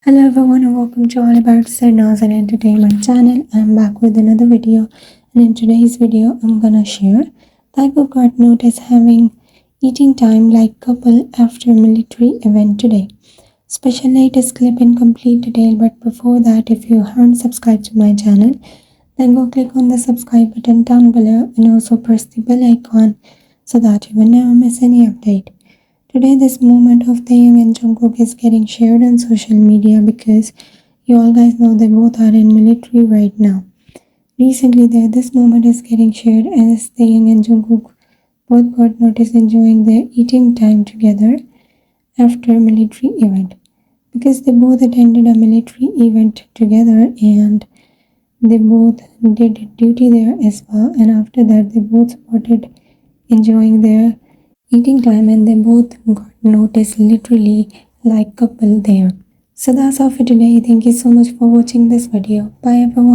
Hello everyone and welcome to All About Sarnas and Entertainment channel. I'm back with another video, and in today's video I'm gonna share Taekook got notice having eating time like couple after military event today. Special latest clip in complete detail, but before that, if you haven't subscribed to my channel, then go click on the subscribe button down below and also press the bell icon so that you will never miss any update. Today, this moment of Taehyung and Jungkook is getting shared on social media because you all guys know they both are in military right now. Recently, this moment is getting shared as Taehyung and Jungkook both got noticed enjoying their eating time together after a military event, because they both attended a military event together and they both did duty there as well, and after that they both started enjoying their eating time and they both got noticed literally like couple there. So that's all for today. Thank you so much for watching this video. Bye everyone.